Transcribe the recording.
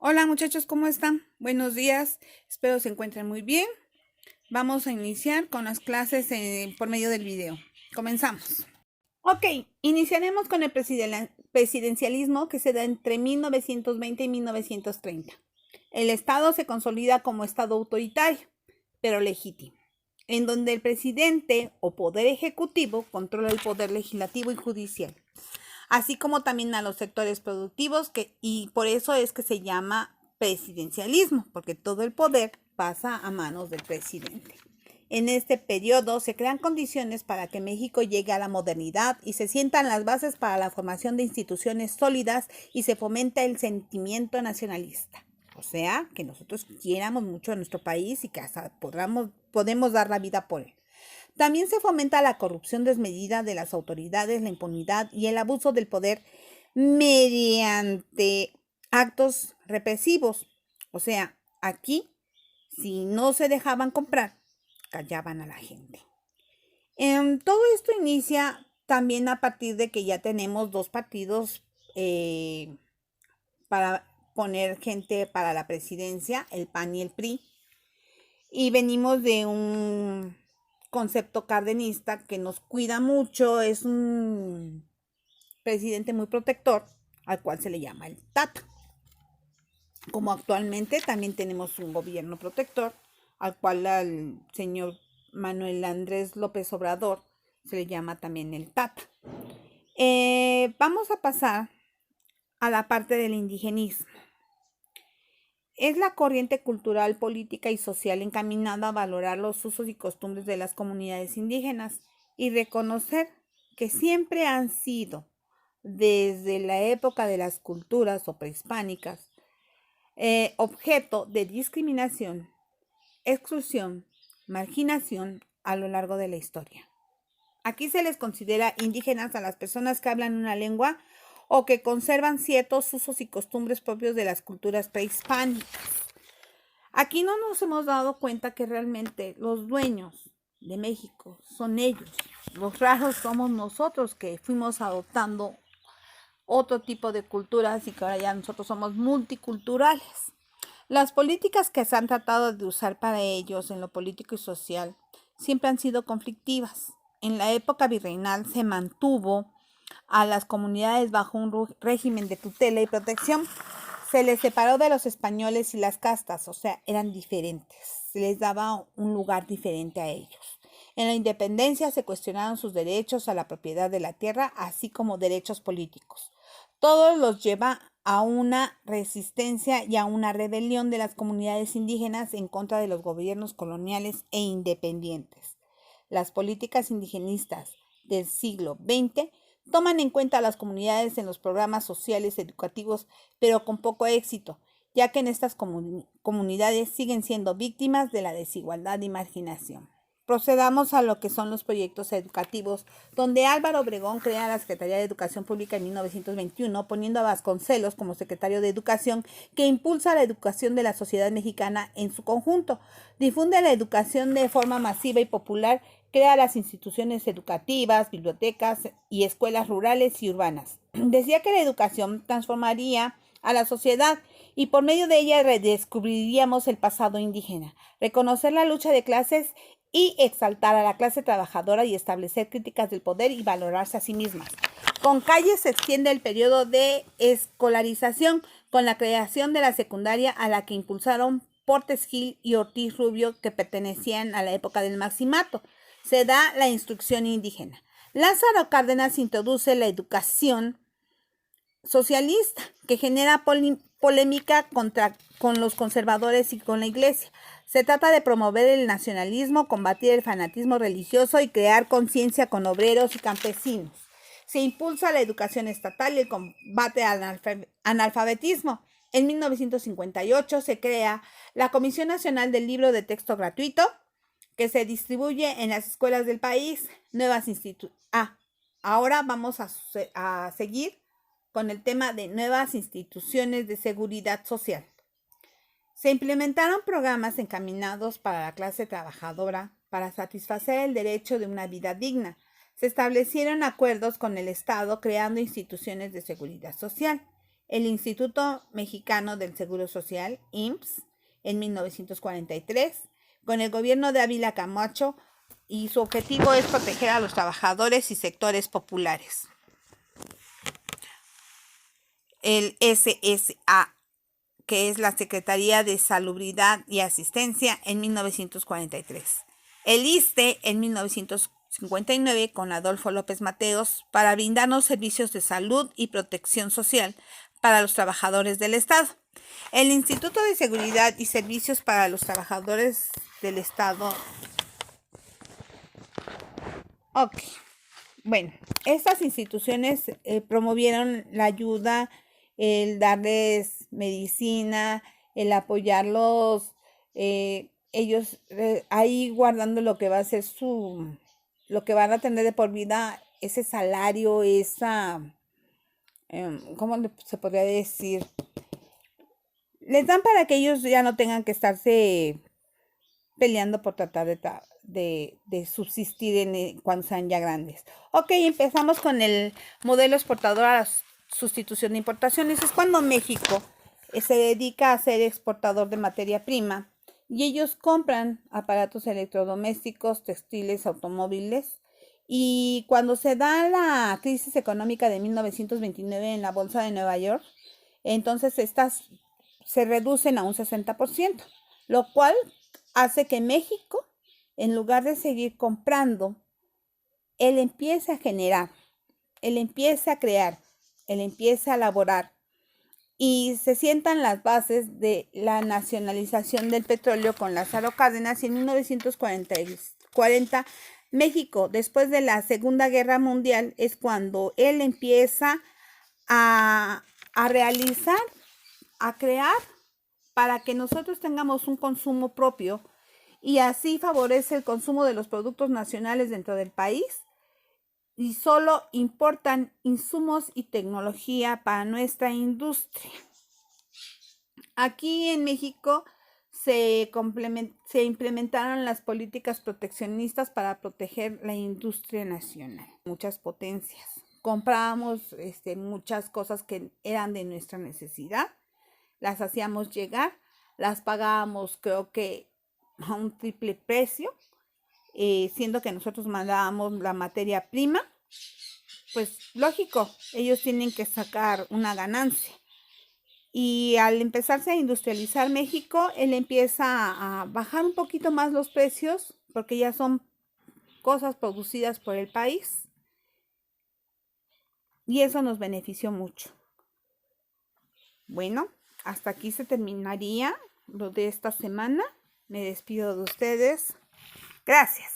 Hola muchachos, ¿cómo están? Buenos días, espero se encuentren muy bien. Vamos a iniciar con las clases por medio del video. Comenzamos. Ok, iniciaremos con el presidencialismo que se da entre 1920 y 1930. El Estado se consolida como Estado autoritario, pero legítimo, en donde el presidente o poder ejecutivo controla el poder legislativo y judicial, así como también a los sectores productivos, y por eso es que se llama presidencialismo, porque todo el poder pasa a manos del presidente. En este periodo se crean condiciones para que México llegue a la modernidad y se sientan las bases para la formación de instituciones sólidas y se fomenta el sentimiento nacionalista. O sea, que nosotros quiéramos mucho a nuestro país y que hasta podemos dar la vida por él. También se fomenta la corrupción desmedida de las autoridades, la impunidad y el abuso del poder mediante actos represivos. O sea, aquí, si no se dejaban comprar, callaban a la gente. Todo esto inicia también a partir de que ya tenemos dos partidos para poner gente para la presidencia, el PAN y el PRI. Y venimos de un concepto cardenista que nos cuida mucho, es un presidente muy protector, al cual se le llama el Tata. Como actualmente también tenemos un gobierno protector, al cual al señor Manuel Andrés López Obrador se le llama también el Tata. Vamos a pasar a la parte del indigenismo. Es la corriente cultural, política y social encaminada a valorar los usos y costumbres de las comunidades indígenas y reconocer que siempre han sido, desde la época de las culturas o prehispánicas, objeto de discriminación, exclusión, marginación a lo largo de la historia. Aquí se les considera indígenas a las personas que hablan una lengua o que conservan ciertos usos y costumbres propios de las culturas prehispánicas. Aquí no nos hemos dado cuenta que realmente los dueños de México son ellos. Los raros somos nosotros que fuimos adoptando otro tipo de culturas y que ahora ya nosotros somos multiculturales. Las políticas que se han tratado de usar para ellos en lo político y social siempre han sido conflictivas. En la época virreinal se mantuvo a las comunidades bajo un régimen de tutela y protección. Se les separó de los españoles y las castas, o sea, eran diferentes. Se les daba un lugar diferente a ellos. En la independencia se cuestionaron sus derechos a la propiedad de la tierra, así como derechos políticos. Todo los lleva a una resistencia y a una rebelión de las comunidades indígenas en contra de los gobiernos coloniales e independientes. Las políticas indigenistas del siglo XX toman en cuenta a las comunidades en los programas sociales educativos, pero con poco éxito, ya que en estas comunidades siguen siendo víctimas de la desigualdad y marginación. Procedamos a lo que son los proyectos educativos, donde Álvaro Obregón crea la Secretaría de Educación Pública en 1921, poniendo a Vasconcelos como secretario de Educación, que impulsa la educación de la sociedad mexicana en su conjunto, difunde la educación de forma masiva y popular, crea las instituciones educativas, bibliotecas y escuelas rurales y urbanas. Decía que la educación transformaría a la sociedad y por medio de ella redescubriríamos el pasado indígena, reconocer la lucha de clases y exaltar a la clase trabajadora y establecer críticas del poder y valorarse a sí mismas. Con Calles se extiende el periodo de escolarización con la creación de la secundaria a la que impulsaron Portes Gil y Ortiz Rubio, que pertenecían a la época del Maximato. Se da la instrucción indígena. Lázaro Cárdenas introduce la educación socialista, que genera polémica con los conservadores y con la iglesia. Se trata de promover el nacionalismo, combatir el fanatismo religioso y crear conciencia con obreros y campesinos. Se impulsa la educación estatal y el combate al analfabetismo. En 1958 se crea la Comisión Nacional del Libro de Texto Gratuito, que se distribuye en las escuelas del país. Ahora vamos a seguir con el tema de nuevas instituciones de seguridad social. Se implementaron programas encaminados para la clase trabajadora para satisfacer el derecho de una vida digna. Se establecieron acuerdos con el Estado creando instituciones de seguridad social. el Instituto Mexicano del Seguro Social, IMSS, en 1943, con el gobierno de Ávila Camacho, y su objetivo es proteger a los trabajadores y sectores populares. El SSA, que es la Secretaría de Salubridad y Asistencia, en 1943. El ISSSTE en 1959 con Adolfo López Mateos para brindarnos servicios de salud y protección social para los trabajadores del Estado. El Instituto de Seguridad y Servicios para los Trabajadores del Estado. Ok. Bueno, estas instituciones promovieron la ayuda, el darles medicina, el apoyarlos, ellos ahí guardando lo que va a ser lo que van a tener de por vida, ese salario, ¿cómo se podría decir? Les dan para que ellos ya no tengan que estarse peleando por tratar de subsistir cuando sean ya grandes. Ok, empezamos con el modelo exportador a la sustitución de importaciones. Es cuando México se dedica a ser exportador de materia prima y ellos compran aparatos electrodomésticos, textiles, automóviles. Y cuando se da la crisis económica de 1929 en la Bolsa de Nueva York, entonces estas se reducen a un 60%, lo cual hace que México, en lugar de seguir comprando, él empiece a generar, él empiece a crear, él empiece a elaborar y se sientan las bases de la nacionalización del petróleo con Lázaro Cárdenas. Y en 1940 México, después de la Segunda Guerra Mundial, es cuando él empieza a realizar, a crear, para que nosotros tengamos un consumo propio y así favorece el consumo de los productos nacionales dentro del país y solo importan insumos y tecnología para nuestra industria. Aquí en México se implementaron las políticas proteccionistas para proteger la industria nacional. Muchas potencias. Comprábamos muchas cosas que eran de nuestra necesidad, las hacíamos llegar, las pagábamos creo que a un triple precio, siendo que nosotros mandábamos la materia prima. Pues lógico, ellos tienen que sacar una ganancia. Y al empezarse a industrializar México, él empieza a bajar un poquito más los precios porque ya son cosas producidas por el país. Y eso nos benefició mucho. Bueno, hasta aquí se terminaría lo de esta semana. Me despido de ustedes. Gracias.